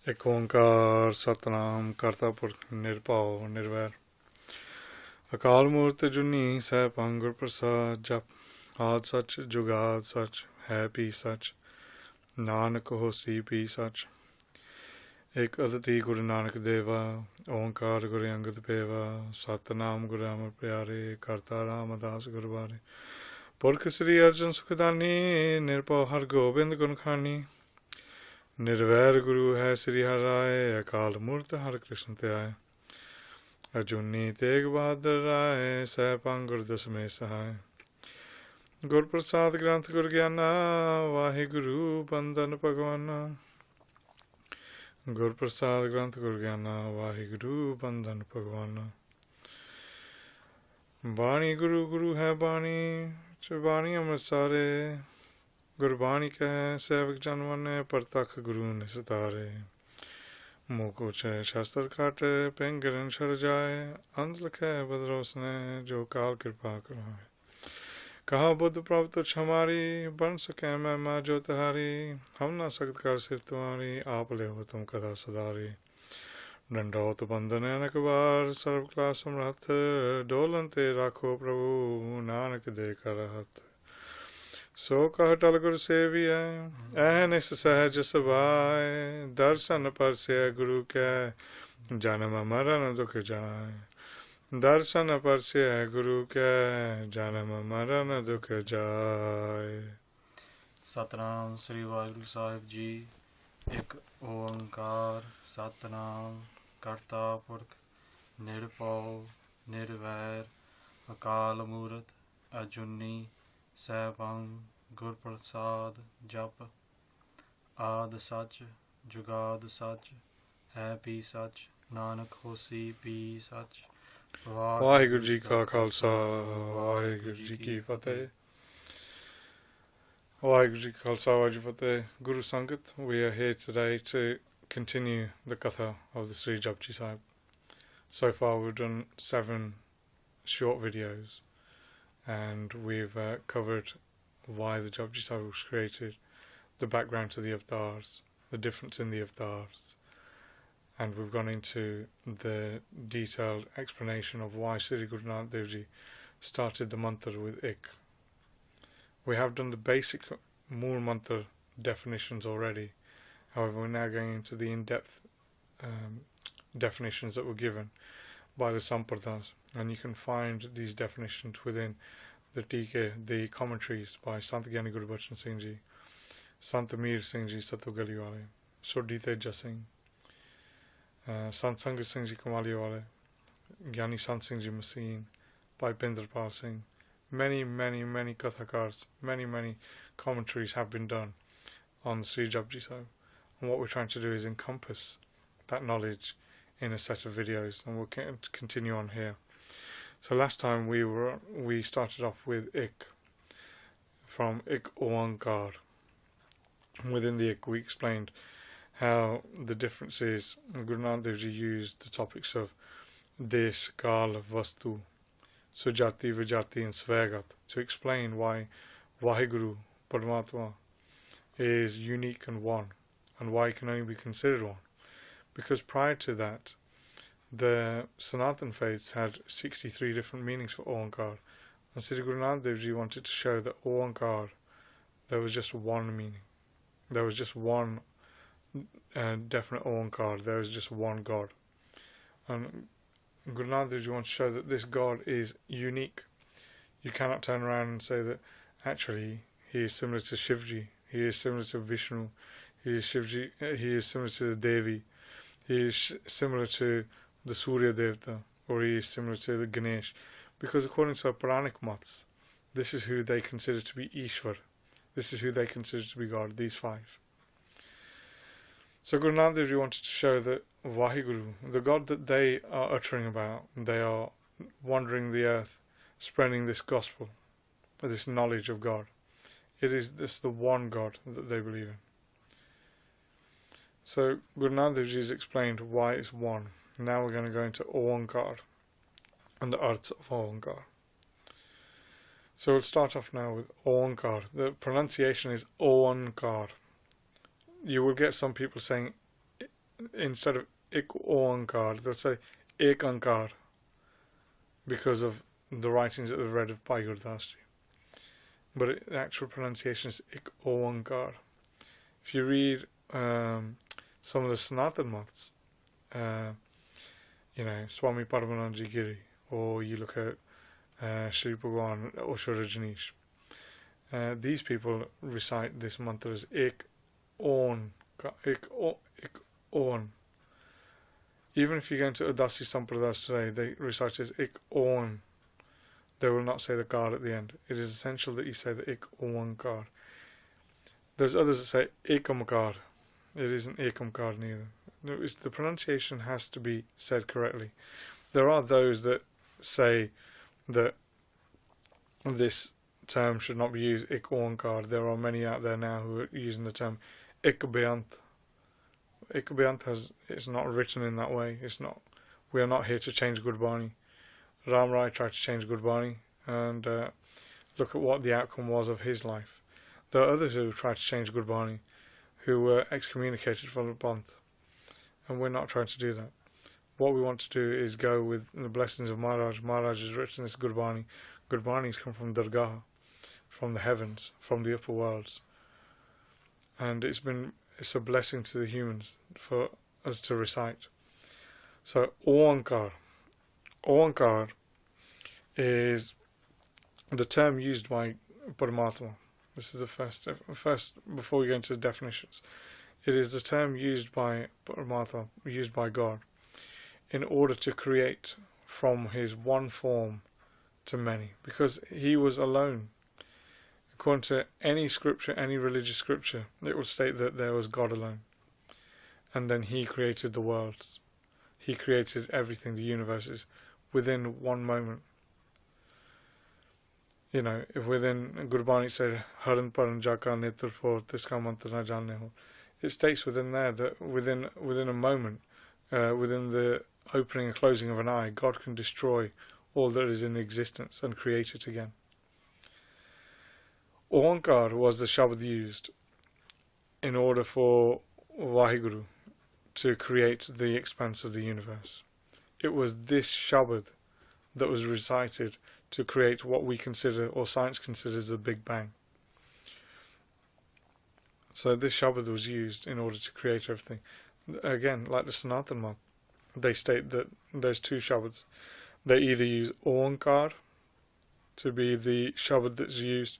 एक ओंकार सतनाम करता पुरख निरभਉ निर्वैर अकाल मूर्त जुनी सैभं गुर प्रसाद जप आद सच जुगाद सच है भी सच नानक होसी भी सच एक अदति गुरु नानक देवा ओंकार गुरु अंगद पेवा सतनाम गुरु अमर प्यारे करता रामदास गुरबारे पुरख श्री अर्जन सुखदानी निरभਉ हर गोबिंद गुण खानी निर्वैर गुरु है श्री हर राय अकाल मूर्त हर कृष्ण त्याय अजूनी तेग बहादुर राय सैभं गुर दसमें सहाय गुर प्रसाद ग्रंथ गुर ज्ञाना वाहे गुरु बंदन भगवाना गुर प्रसाद ग्रंथ गुर ज्ञाना वाहे गुरु बंदन भगवाना बाणी गुरु गुरु है बाणी बाणी अमृत सारे गुरबानी कह सेवक जनवन परतख गुरु ने सतारे मुँह कुछ शास्त्र काटे पेंगरन छर जाए अंत लखे बदरोस ने जो काल कृपा कराए कहा बुद्ध प्रभु तुझ हमारी बन सके मैं माँ जो तुम्हारी हम ना सकत कर सिर तुम्हारी आप ले हो तुम कथा सदारी दंडौत बंधन अनक बार सर्व कला समर्थ डोलन ते राखो प्रभु नानक दे कर हथ सो कह टल गुरु सेविय अहनिस सहज सभाय दर्शन पर से गुरु के जन्म मरण दुख जाय दर्शन पर से गुरु के जन्म मरण दुख जाय। सतनाम श्री वाहिगुरु साहिब जी। एक ओंकार सतनाम करता पुरख निरभਉ निर्वैर अकाल मूरत अजूनी सैभं गुर प्रसाद जप आद सच जुगाद सच है भी सच नानक होसी भी सच। वाहिगुरु जी का खालसा वाहिगुरु जी की फतेह। Waheguਰੂ Ji Ka Khalsa Waheguਰੂ Ji Ki Fateh. Guru Sangat, we are here today to continue the Katha of the Sri Japji Sahib. So far we've done 7 short videos and we've covered why the Japji Sahib was created, the background to the avatars, the difference in the avatars, and we've gone into the detailed explanation of why Sri Guru Nanak Dev Ji started the mantra with Ik. We have done the basic Mool Mantra definitions already. However, we're now going into the in-depth definitions that were given by the Sampardaic, and you can find these definitions within the Tika, the commentaries by Sant Gyani Guru Bachan Singh Ji, Sant Amir Singh Ji Satogaliwale, Surdhi Teja Singh, Sant Sangat Singh Ji Kamaliwale, Gyani Sant Singh Ji Masin, by Bindrapal Singh. Many Kathakars, many commentaries have been done on the Sri Japji Sahib, and what we're trying to do is encompass that knowledge in a set of videos, and we'll continue on here. So last time we started off with Ik, from Ik Oankar. Within the Ik we explained how the difference is. Guru Nanak Dev Ji used the topics of Desh, Kal, Vastu, Sujati, Vijati and Svegat to explain why Vaheguru Paramatma is unique and one, and why it can only be considered one. Because prior to that, the Sanatan faiths had 63 different meanings for Oankar, and Sri Guru Nanak Dev Ji wanted to show that Oankar, there was just one meaning. There was just one definite Oankar. There was just one God. And Guru Nanak Dev Ji wants to show that this God is unique. You cannot turn around and say that actually he is similar to Shivji, he is similar to Vishnu, he is similar to the Devi, he is similar to the Surya Devta, or he is similar to the Ganesh, because according to our Puranic maths, this is who they consider to be Ishwar, this is who they consider to be God, these 5. So Guru Nanak Dev Ji wanted to show that Vaheguru, the God that they are uttering about, they are wandering the earth, spreading this gospel, this knowledge of God. It is this the one God that they believe in. So Guru Nanak Dev Ji has explained why it's one. Now we're going to go into Oankar and the arts of Oankar. So we'll start off now with Oankar. The pronunciation is Oankar. You will get some people saying instead of Ik Oankar, they'll say Ek Ankar because of the writings that they've read of Bhai Gurdas Ji. But the actual pronunciation is Ik Oankar. If you read some of the Sanatan Maths, Swami Paramanandaji Giri, or you look at Sri Bhagwan Osho Rajneesh, these people recite this mantra as Ik On. Even if you go into Udasi Sampardaic today, they recite as Ik On. They will not say the Kar at the end. It is essential that you say the Ik Oankar. There's others that say Ekamkar. It isn't Ekamkar neither. No, the pronunciation has to be said correctly. There are those that say that this term should not be used, Ik Oankar. There are many out there now who are using the term Ikbeant. Ikbeant it's not written in that way. It's not. We are not here to change Gurbani. Ram Rai tried to change Gurbani, and look at what the outcome was of his life. There are others who tried to change Gurbani, who were excommunicated from the Panth, and we're not trying to do that. What we want to do is go with the blessings of Maharaj. Maharaj has written this Gurbani. Gurbani's come from Dargah, from the heavens, from the upper worlds, and it's a blessing to the humans for us to recite. So Oankar. Oankar is the term used by Paramatma. This is the first before we go into the definitions. It is the term used by Paramatma, used by God, in order to create from his one form to many, because he was alone. According to any scripture, any religious scripture, it would state that there was God alone, and then he created the worlds. He created everything, the universes, within one moment. If within Gurbani said Haran Paran Jaka Netr for Tiska Mantra Na Janne Ho, it states within there that within a moment, within the opening and closing of an eye, God can destroy all that is in existence and create it again. Oankar was the Shabad used in order for Vaheguru to create the expanse of the universe. It was this Shabad that was recited to create what we consider, or science considers, the Big Bang. So this Shabad was used in order to create everything. Again, like the Sanatan Math, they state that there's two Shabads. They either use Oankar to be the Shabad that's used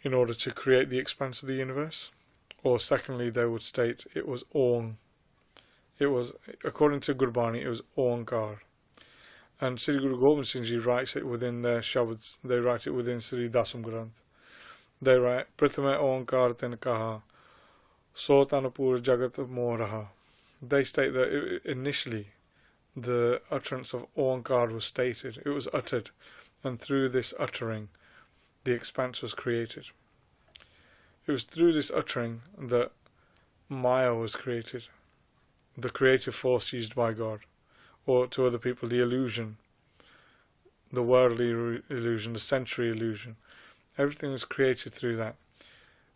in order to create the expanse of the universe, or secondly they would state it was Oang. It was, according to Gurbani, it was Oankar. And Sri Guru Gobind Singh Ji writes it within their Shabads. They write it within Sri Dasam Granth. They write, Prathame Oankar ten kaha, so tanapur jagat moraha. They state that initially the utterance of Oankar was stated. It was uttered, and through this uttering the expanse was created. It was through this uttering that Maya was created, the creative force used by God, or to other people the illusion, the worldly illusion, the sensory illusion. Everything was created through that.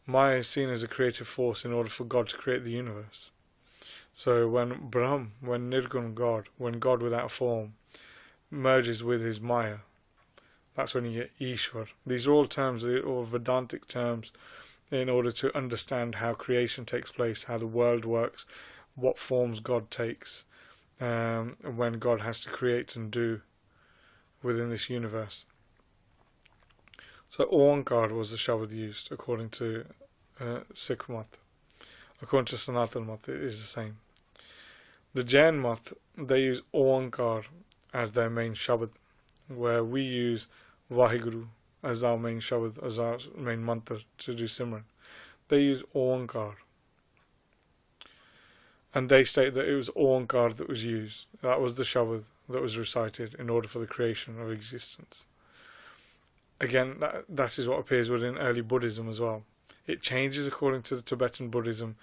Maya is seen as a creative force in order for God to create the universe. So when Brahm, when Nirgun God, when God without form merges with his Maya, that's when you get Ishwar. These are all terms, they're all Vedantic terms, in order to understand how creation takes place, how the world works, what forms God takes, when God has to create and do within this universe. So Oankar was the Shabad used according to Sikh Math. According to Sanatan Math, it is the same. The Jain Math, they use Oankar as their main Shabad, where we use Vaheguru as our main Shabad, as our main mantra to do Simran. They use Oankar. And they state that it was Oankar that was used. That was the Shabad that was recited in order for the creation of existence. Again, that is what appears within early Buddhism as well. It changes according to the Tibetan Buddhism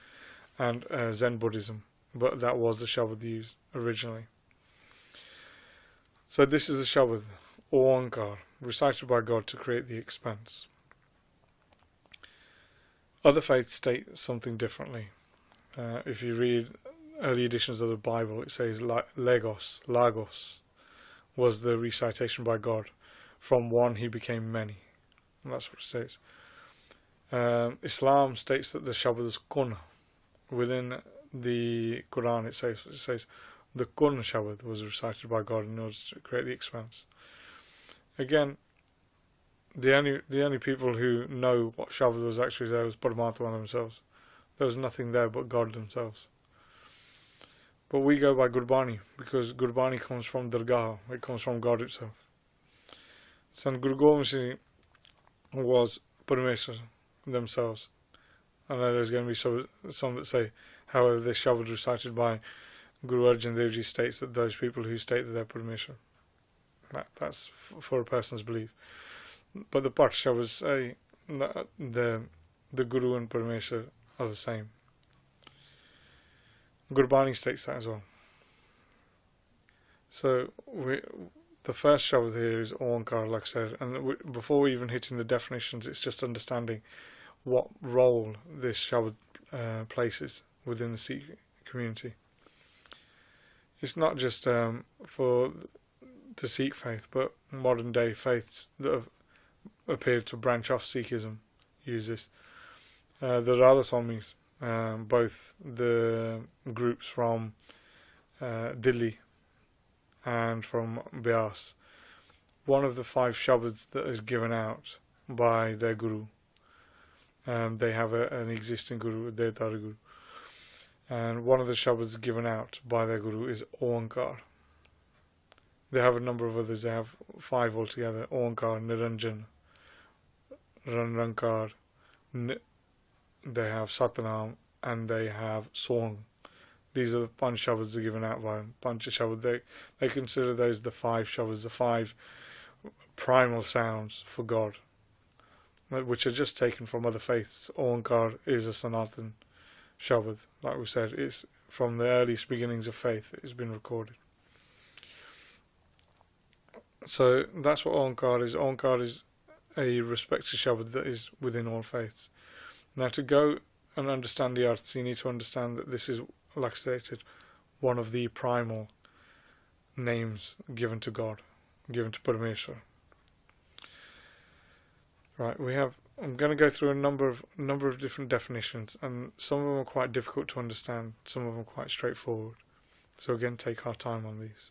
and Zen Buddhism, but that was the Shabad used originally. So this is the Shabad, Oankar, recited by God to create the expanse. Other faiths state something differently. If you read early editions of the Bible, it says Lagos was the recitation by God. From one he became many. And that's what it says. Islam states that the Shabad is Kun. Within the Quran it says the Kun Shabad was recited by God in order to create the expanse. Again, the only people who know what Shabad was actually there was Paramatma themselves. There was nothing there but God themselves. But we go by Gurbani, because Gurbani comes from Dargah, it comes from God itself. So Guru Gobind Singh was Parameshwar themselves. I know there's going to be some that say, however, this Shabad recited by Guru Arjan Dev Ji states that those people who state that they're Parameshwar. That's for a person's belief. But the Part Shabad say that the Guru and Parameshwar are the same. Gurbani states that as well. So the first Shabad here is Oankar, like I said, and before we even hit in the definitions, it's just understanding what role this Shabad places within the Sikh community. It's not just for the Sikh faith, but modern day faiths that have appeared to branch off Sikhism use this. The Radha Swamis, both the groups from Delhi and from Bias, one of the 5 Shabads that is given out by their Guru. They have an existing Guru, their Dari Guru. And one of the Shabads given out by their Guru is Oankar. They have a number of others, they have 5 altogether: Oankar, Niranjan, Ranrankar, they have Satnam, and they have Song. These are the Panch Shabads that are given out by them. Pancha Shabad, they consider those the 5 Shabads, the 5 primal sounds for God, which are just taken from other faiths. Oankar is a Sanatan Shabad, like we said, it's from the earliest beginnings of faith, it's been recorded. So that's what Oankar is. Oankar is a respected Shabad that is within all faiths. Now, to go and understand the arts, you need to understand that this is, like stated, one of the primal names given to God, given to Parameshwar. Right, I'm going to go through a number of different definitions, and some of them are quite difficult to understand, some of them quite straightforward. So again, take our time on these.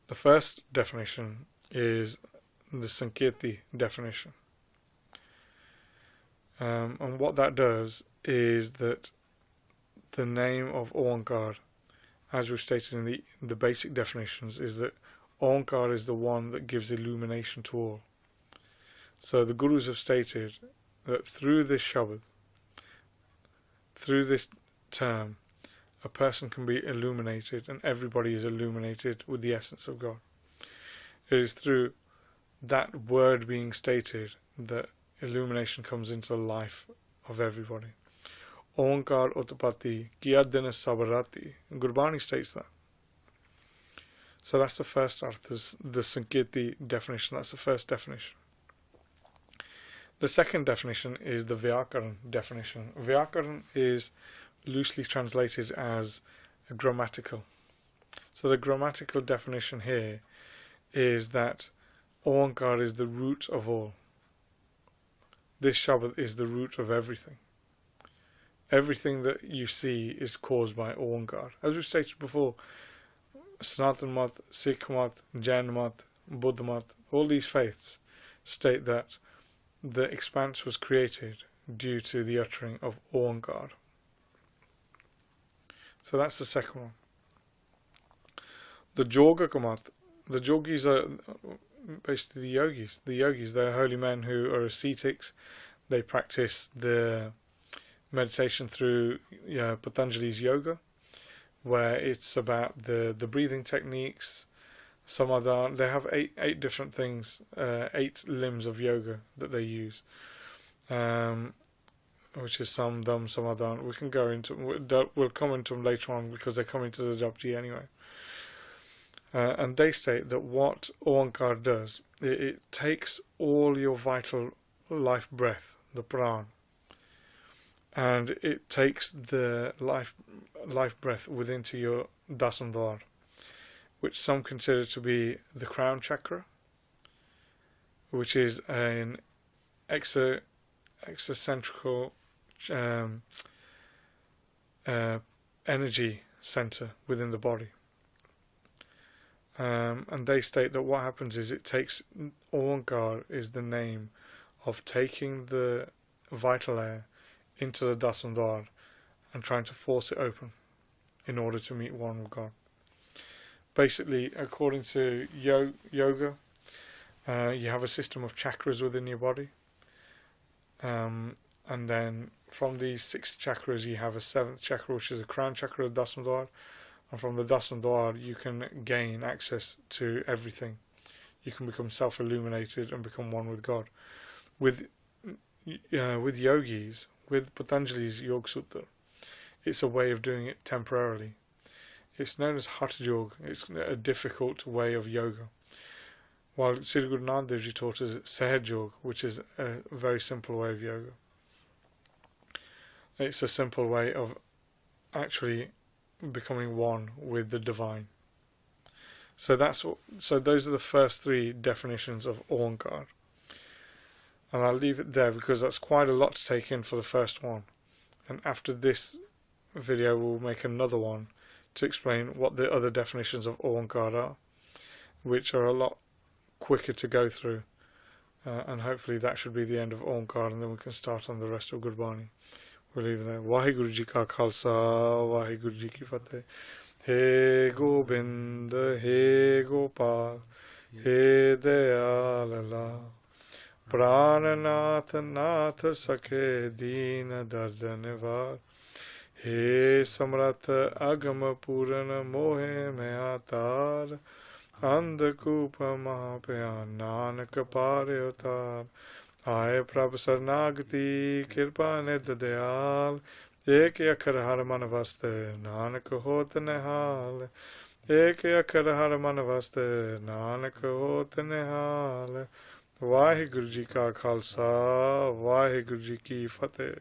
The first definition is the Sankirti definition. And what that does is that the name of Oankar, as we've stated in the basic definitions, is that Oankar is the one that gives illumination to all. So the Gurus have stated that through this Shabad, through this term, a person can be illuminated, and everybody is illuminated with the essence of God. It is through that word being stated that illumination comes into the life of everybody. Oankar Utpatti Kiyadina Sabarati. Gurbani states that. So that's the first arth, the Sankirti definition. That's the first definition. The second definition is the Vyakaran definition. Vyakaran is loosely translated as grammatical. So the grammatical definition here is that Oankar is the root of all. This Shabad is the root of everything. Everything that you see is caused by Oankar. As we stated before, Sanatan Mat, Sikh Mat, Jain Mat, Buddha Mat, all these faiths state that the expanse was created due to the uttering of Oankar. So that's the second one. The Yoga Mat, the yogis are basically the yogis. The yogis, they're holy men who are ascetics. They practice the meditation through Patanjali's yoga, where it's about the breathing techniques. Samadhan, they have eight different things, 8 limbs of yoga that they use, which is Samdam, Samadhan. We can go into, we'll come into them later on because they're coming to the Japji anyway. And they state that what Oankar does, it takes all your vital life breath, the pran, and it takes the life breath within to your Dasam Dwar, which some consider to be the crown chakra, which is an exocentrical energy center within the body. And they state that what happens is it takes, Oankar is the name of taking the vital air into the Dasam Dwar and trying to force it open in order to meet one with God. Basically, according to yoga, you have a system of chakras within your body, and then from these 6 chakras you have a 7th chakra, which is a crown chakra, the Dasam Dwar, and from the Dasam Dwar you can gain access to everything. You can become self-illuminated and become one with God. With yogis, with Patanjali's Yoga Sutra, it's a way of doing it temporarily. It's known as Hatha Yoga. It's a difficult way of yoga. While Sri Guru Nanak Dev Ji taught us Sahaj Yoga, which is a very simple way of yoga. It's a simple way of actually becoming one with the divine. So those are the first 3 definitions of Oankar. And I'll leave it there because that's quite a lot to take in for the first one. And after this video we'll make another one to explain what the other definitions of Oankar are, which are a lot quicker to go through. And hopefully that should be the end of Oankar, and then we can start on the rest of Gurbani. We'll leave it there. Vaheguru Ji Ka Khalsa, Vaheguru Ji Ki Fateh. He Gobind, He Gopal, He Dayal Allah. Prananath Nath Sakhe Deen Dard Nivar. He Samrat Agam Purana Mohe Meatar. Andhakupa Mahapaya Nanak Pare Utar. आए प्रभु शरणागति कृपा निध दयाल एक अखर हर मन वस्त नानक होत निहाल एक अखर हर मन वस्त नानक होत निहाल वाहिगुरु जी का खालसा वाहिगुरु जी की फतेह।